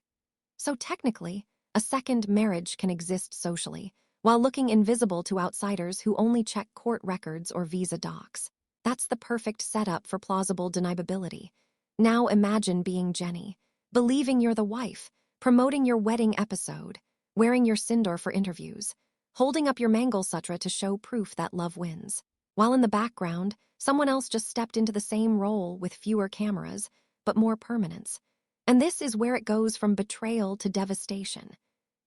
So technically, a second marriage can exist socially, while looking invisible to outsiders who only check court records or visa docs. That's the perfect setup for plausible deniability. Now imagine being Jenny, believing you're the wife, promoting your wedding episode, wearing your sindoor for interviews, holding up your Mangal Sutra to show proof that love wins. While in the background, someone else just stepped into the same role with fewer cameras, but more permanence. And this is where it goes from betrayal to devastation.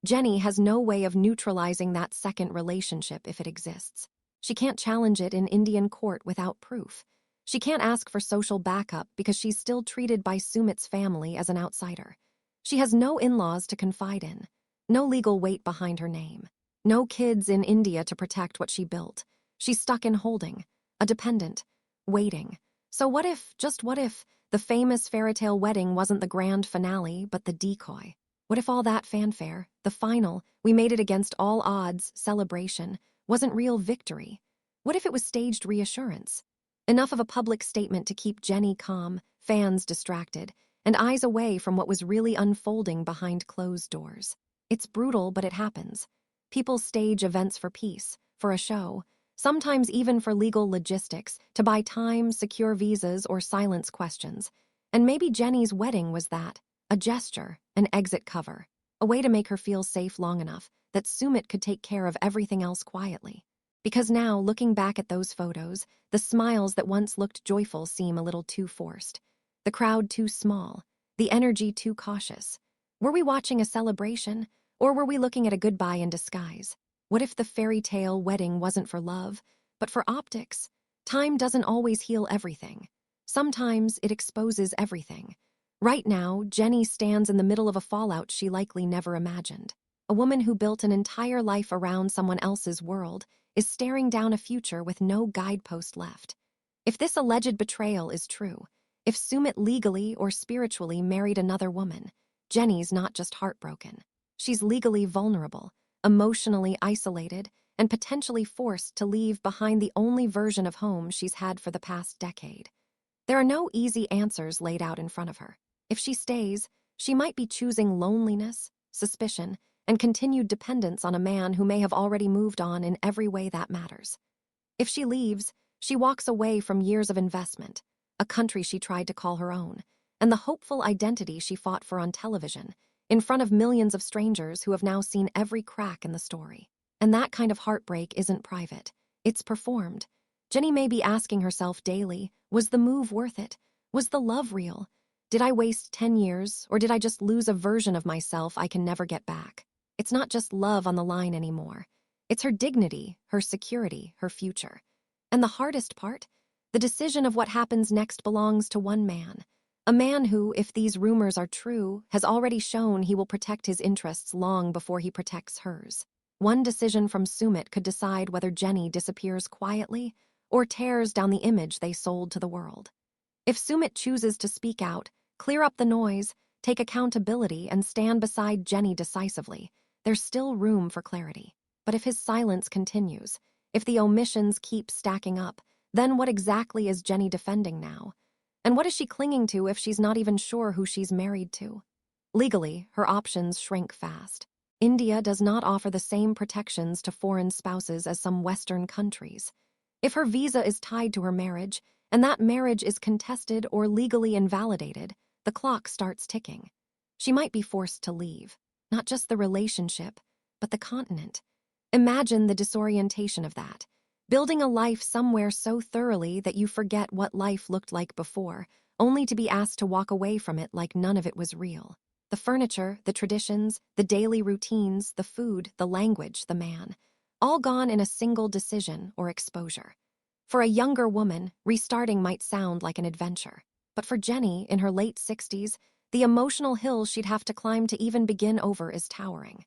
Jenny has no way of neutralizing that second relationship if it exists. She can't challenge it in Indian court without proof. She can't ask for social backup because she's still treated by Sumit's family as an outsider. She has no in-laws to confide in, no legal weight behind her name, no kids in India to protect what she built. She's stuck in holding, a dependent, waiting. So what if, just what if, the famous fairytale wedding wasn't the grand finale but the decoy? What if all that fanfare, the final, we made it against all odds, celebration, wasn't real victory? What if it was staged reassurance? Enough of a public statement to keep Jenny calm, fans distracted, and eyes away from what was really unfolding behind closed doors. It's brutal, but it happens. People stage events for peace, for a show, sometimes even for legal logistics, to buy time, secure visas, or silence questions. And maybe Jenny's wedding was that, a gesture, an exit cover, a way to make her feel safe long enough that Sumit could take care of everything else quietly. Because now, looking back at those photos, the smiles that once looked joyful seem a little too forced, the crowd too small, the energy too cautious. Were we watching a celebration, or were we looking at a goodbye in disguise? What if the fairy tale wedding wasn't for love, but for optics? Time doesn't always heal everything. Sometimes it exposes everything. Right now, Jenny stands in the middle of a fallout she likely never imagined. A woman who built an entire life around someone else's world is staring down a future with no guidepost left. If this alleged betrayal is true, if Sumit legally or spiritually married another woman, Jenny's not just heartbroken. She's legally vulnerable, emotionally isolated, and potentially forced to leave behind the only version of home she's had for the past decade. There are no easy answers laid out in front of her. If she stays, she might be choosing loneliness, suspicion, and continued dependence on a man who may have already moved on in every way that matters. If she leaves, she walks away from years of investment, a country she tried to call her own, and the hopeful identity she fought for on television, in front of millions of strangers who have now seen every crack in the story. And that kind of heartbreak isn't private. It's performed. Jenny may be asking herself daily, was the move worth it? Was the love real? Did I waste 10 years, or did I just lose a version of myself I can never get back? It's not just love on the line anymore. It's her dignity, her security, her future. And the hardest part? The decision of what happens next belongs to one man. A man who, if these rumors are true, has already shown he will protect his interests long before he protects hers. One decision from Sumit could decide whether Jenny disappears quietly or tears down the image they sold to the world. If Sumit chooses to speak out, clear up the noise, take accountability, and stand beside Jenny decisively, there's still room for clarity. But if his silence continues, if the omissions keep stacking up, then what exactly is Jenny defending now? And what is she clinging to if she's not even sure who she's married to? Legally, her options shrink fast. India does not offer the same protections to foreign spouses as some Western countries. If her visa is tied to her marriage, and that marriage is contested or legally invalidated, the clock starts ticking. She might be forced to leave, not just the relationship, but the continent. Imagine the disorientation of that. Building a life somewhere so thoroughly that you forget what life looked like before, only to be asked to walk away from it like none of it was real. The furniture, the traditions, the daily routines, the food, the language, the man, all gone in a single decision or exposure. For a younger woman, restarting might sound like an adventure. But for Jenny, in her late 60s, the emotional hill she'd have to climb to even begin over is towering.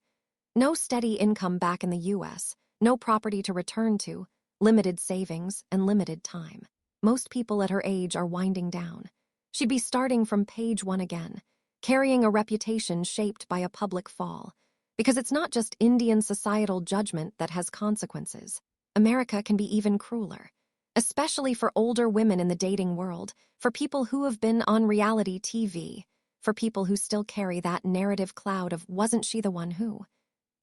No steady income back in the US, no property to return to, limited savings, and limited time. Most people at her age are winding down. She'd be starting from page one again, carrying a reputation shaped by a public fall. Because it's not just Indian societal judgment that has consequences. America can be even crueler. especially for older women in the dating world, for people who have been on reality TV, for people who still carry that narrative cloud of wasn't she the one who?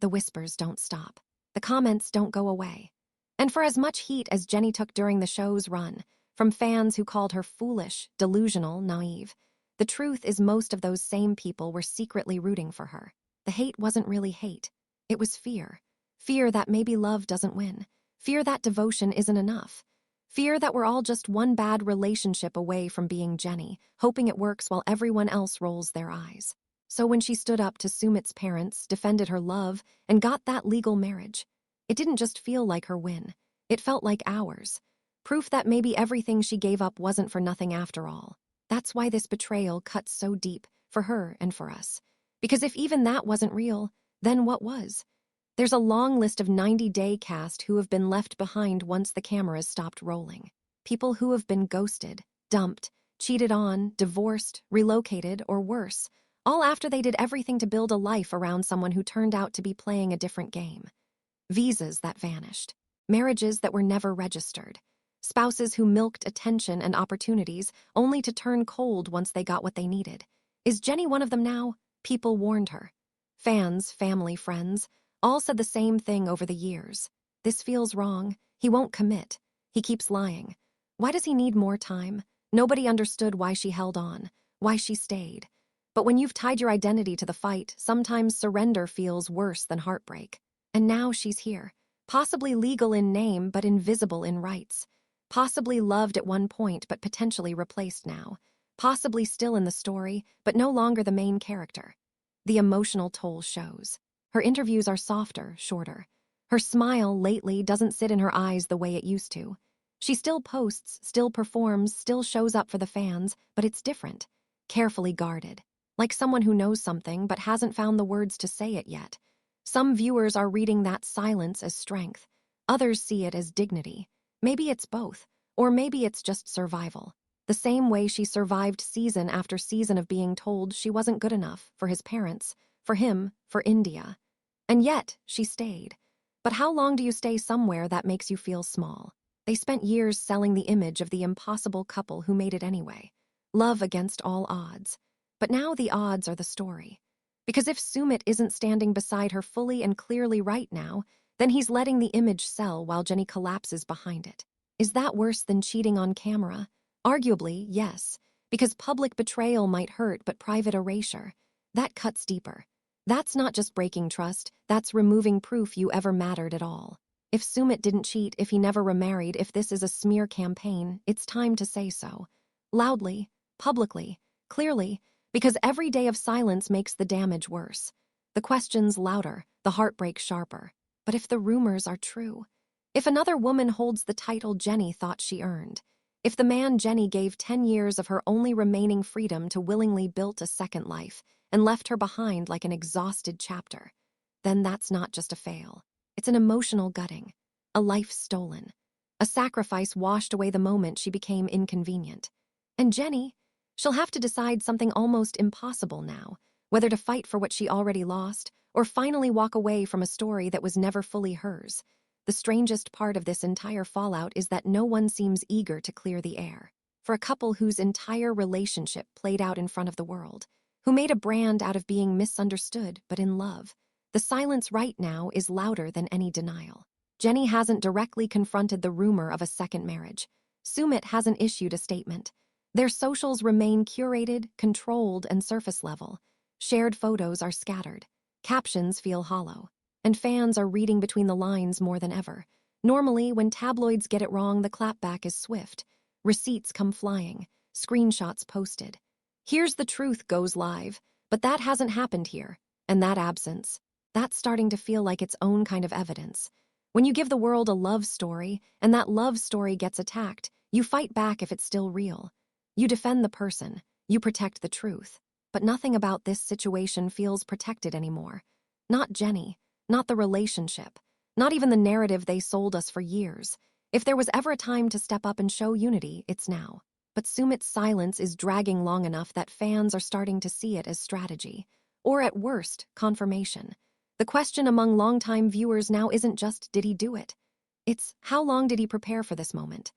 The whispers don't stop. The comments don't go away. And for as much heat as Jenny took during the show's run, from fans who called her foolish, delusional, naive, the truth is most of those same people were secretly rooting for her. The hate wasn't really hate. It was fear. Fear that maybe love doesn't win. Fear that devotion isn't enough. Fear that we're all just one bad relationship away from being Jenny, hoping it works while everyone else rolls their eyes. So when she stood up to Sumit's parents, defended her love, and got that legal marriage, it didn't just feel like her win. It felt like ours. Proof that maybe everything she gave up wasn't for nothing after all. That's why this betrayal cuts so deep, for her and for us. Because if even that wasn't real, then what was? There's a long list of 90-day cast who have been left behind once the cameras stopped rolling. People who have been ghosted, dumped, cheated on, divorced, relocated, or worse, all after they did everything to build a life around someone who turned out to be playing a different game. Visas that vanished. Marriages that were never registered. Spouses who milked attention and opportunities only to turn cold once they got what they needed. Is Jenny one of them now? People warned her. Fans, family, friends, all said the same thing over the years. This feels wrong. He won't commit. He keeps lying. Why does he need more time? Nobody understood why she held on, why she stayed. But when you've tied your identity to the fight, sometimes surrender feels worse than heartbreak. And now she's here. Possibly legal in name, but invisible in rights. Possibly loved at one point, but potentially replaced now. Possibly still in the story, but no longer the main character. The emotional toll shows. Her interviews are softer, shorter. Her smile lately doesn't sit in her eyes the way it used to. She still posts, still performs, still shows up for the fans, but it's different. Carefully guarded. Like someone who knows something but hasn't found the words to say it yet. Some viewers are reading that silence as strength. Others see it as dignity. Maybe it's both, or maybe it's just survival. The same way she survived season after season of being told she wasn't good enough for his parents, for him, for India. And yet, she stayed. But how long do you stay somewhere that makes you feel small? They spent years selling the image of the impossible couple who made it anyway. Love against all odds. But now the odds are the story. Because if Sumit isn't standing beside her fully and clearly right now, then he's letting the image sell while Jenny collapses behind it. Is that worse than cheating on camera? Arguably, yes. Because public betrayal might hurt, but private erasure, that cuts deeper. That's not just breaking trust, that's removing proof you ever mattered at all. If Sumit didn't cheat, if he never remarried, if this is a smear campaign, it's time to say so. Loudly, publicly, clearly, because every day of silence makes the damage worse. The questions louder, the heartbreak sharper. But if the rumors are true, if another woman holds the title Jenny thought she earned, if the man Jenny gave 10 years of her only remaining freedom to willingly built a second life and left her behind like an exhausted chapter, then that's not just a fail. It's an emotional gutting, a life stolen, a sacrifice washed away the moment she became inconvenient. And Jenny, she'll have to decide something almost impossible now, whether to fight for what she already lost or finally walk away from a story that was never fully hers. The strangest part of this entire fallout is that no one seems eager to clear the air. For a couple whose entire relationship played out in front of the world, who made a brand out of being misunderstood but in love, the silence right now is louder than any denial. Jenny hasn't directly confronted the rumor of a second marriage. Sumit hasn't issued a statement. Their socials remain curated, controlled, and surface level. Shared photos are scattered. Captions feel hollow. And fans are reading between the lines more than ever. Normally, when tabloids get it wrong, the clapback is swift. Receipts come flying. Screenshots posted. Here's the truth goes live. But that hasn't happened here. And that absence, that's starting to feel like its own kind of evidence. When you give the world a love story, and that love story gets attacked, you fight back if it's still real. You defend the person. You protect the truth. But nothing about this situation feels protected anymore. Not Jenny. Not the relationship. Not even the narrative they sold us for years. If there was ever a time to step up and show unity, it's now. But Sumit's silence is dragging long enough that fans are starting to see it as strategy. Or at worst, confirmation. The question among longtime viewers now isn't just, did he do it? It's, how long did he prepare for this moment?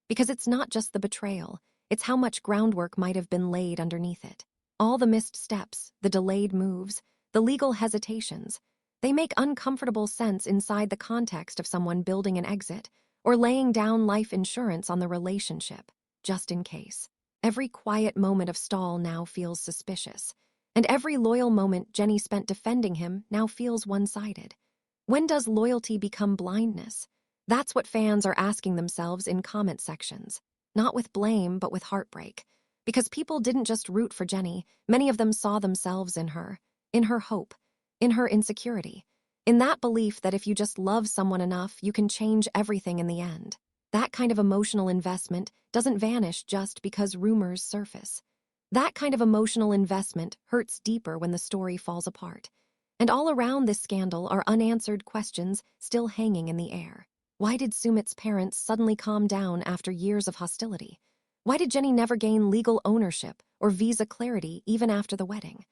Because it's not just the betrayal, it's how much groundwork might have been laid underneath it. All the missed steps, the delayed moves, the legal hesitations, they make uncomfortable sense inside the context of someone building an exit or laying down life insurance on the relationship, just in case. Every quiet moment of stall now feels suspicious, and every loyal moment Jenny spent defending him now feels one-sided. When does loyalty become blindness? That's what fans are asking themselves in comment sections, not with blame but with heartbreak. Because people didn't just root for Jenny, many of them saw themselves in her hope, in her insecurity, in that belief that if you just love someone enough, you can change everything in the end. That kind of emotional investment doesn't vanish just because rumors surface. That kind of emotional investment hurts deeper when the story falls apart. And all around this scandal are unanswered questions still hanging in the air. Why did Sumit's parents suddenly calm down after years of hostility? Why did Jenny never gain legal ownership or visa clarity even after the wedding?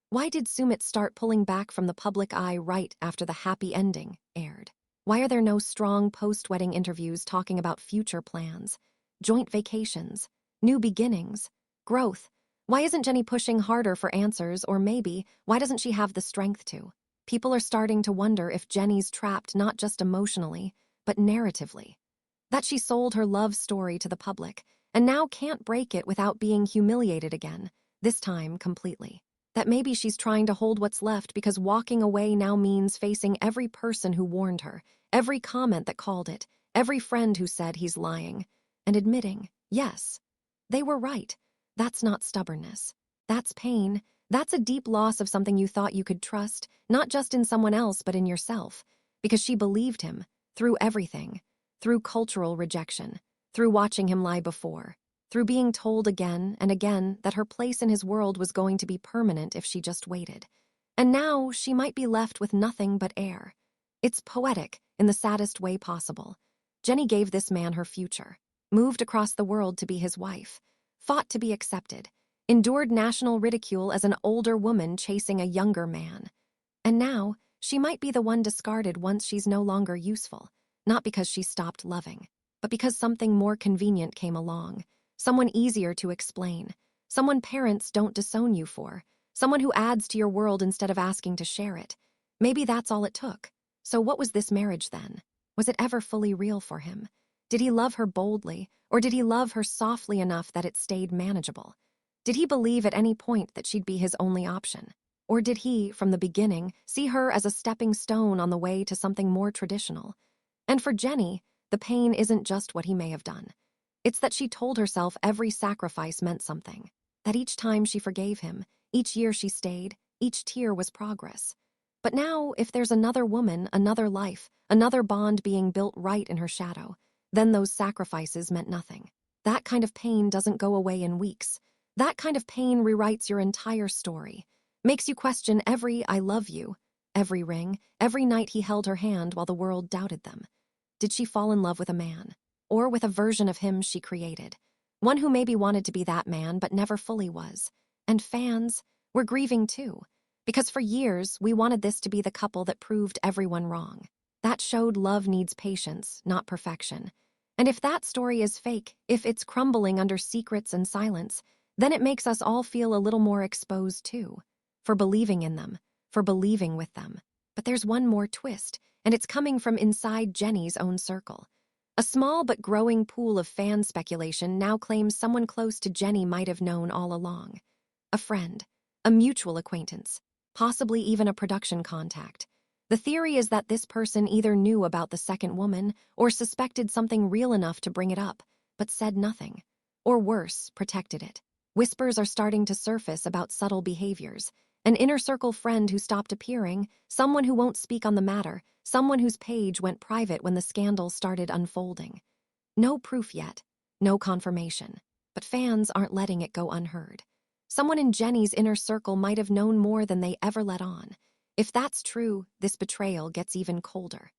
Why did Sumit start pulling back from the public eye right after the happy ending aired? Why are there no strong post-wedding interviews talking about future plans, joint vacations, new beginnings, growth? Why isn't Jenny pushing harder for answers, or maybe, why doesn't she have the strength to? People are starting to wonder if Jenny's trapped not just emotionally, but narratively. That she sold her love story to the public, and now can't break it without being humiliated again, this time completely. That maybe she's trying to hold what's left because walking away now means facing every person who warned her, every comment that called it, every friend who said he's lying, and admitting, yes, they were right. That's not stubbornness. That's pain. That's a deep loss of something you thought you could trust, not just in someone else but in yourself, because she believed him, through everything, through cultural rejection, through watching him lie before, through being told again and again that her place in his world was going to be permanent if she just waited. And now she might be left with nothing but air. It's poetic in the saddest way possible. Jenny gave this man her future, moved across the world to be his wife, fought to be accepted, endured national ridicule as an older woman chasing a younger man. And now, she might be the one discarded once she's no longer useful, not because she stopped loving, but because something more convenient came along. Someone easier to explain, someone parents don't disown you for, someone who adds to your world instead of asking to share it. Maybe that's all it took. So what was this marriage then? Was it ever fully real for him? Did he love her boldly, or did he love her softly enough that it stayed manageable? Did he believe at any point that she'd be his only option? Or did he, from the beginning, see her as a stepping stone on the way to something more traditional? And for Jenny, the pain isn't just what he may have done. It's that she told herself every sacrifice meant something, that each time she forgave him, each year she stayed, each tear was progress. But now, if there's another woman, another life, another bond being built right in her shadow, then those sacrifices meant nothing. That kind of pain doesn't go away in weeks. That kind of pain rewrites your entire story, makes you question every "I love you," every ring, every night he held her hand while the world doubted them. Did she fall in love with a man? Or with a version of him she created? One who maybe wanted to be that man but never fully was. And fans, we're grieving too. Because for years, we wanted this to be the couple that proved everyone wrong. That showed love needs patience, not perfection. And if that story is fake, if it's crumbling under secrets and silence, then it makes us all feel a little more exposed too. For believing in them, for believing with them. But there's one more twist, and it's coming from inside Jenny's own circle. A small but growing pool of fan speculation now claims someone close to Jenny might have known all along. A friend, a mutual acquaintance, possibly even a production contact. The theory is that this person either knew about the second woman or suspected something real enough to bring it up, but said nothing. Or worse, protected it. Whispers are starting to surface about subtle behaviors. An inner circle friend who stopped appearing, someone who won't speak on the matter, someone whose page went private when the scandal started unfolding. No proof yet, no confirmation, but fans aren't letting it go unheard. Someone in Jenny's inner circle might have known more than they ever let on. If that's true, this betrayal gets even colder.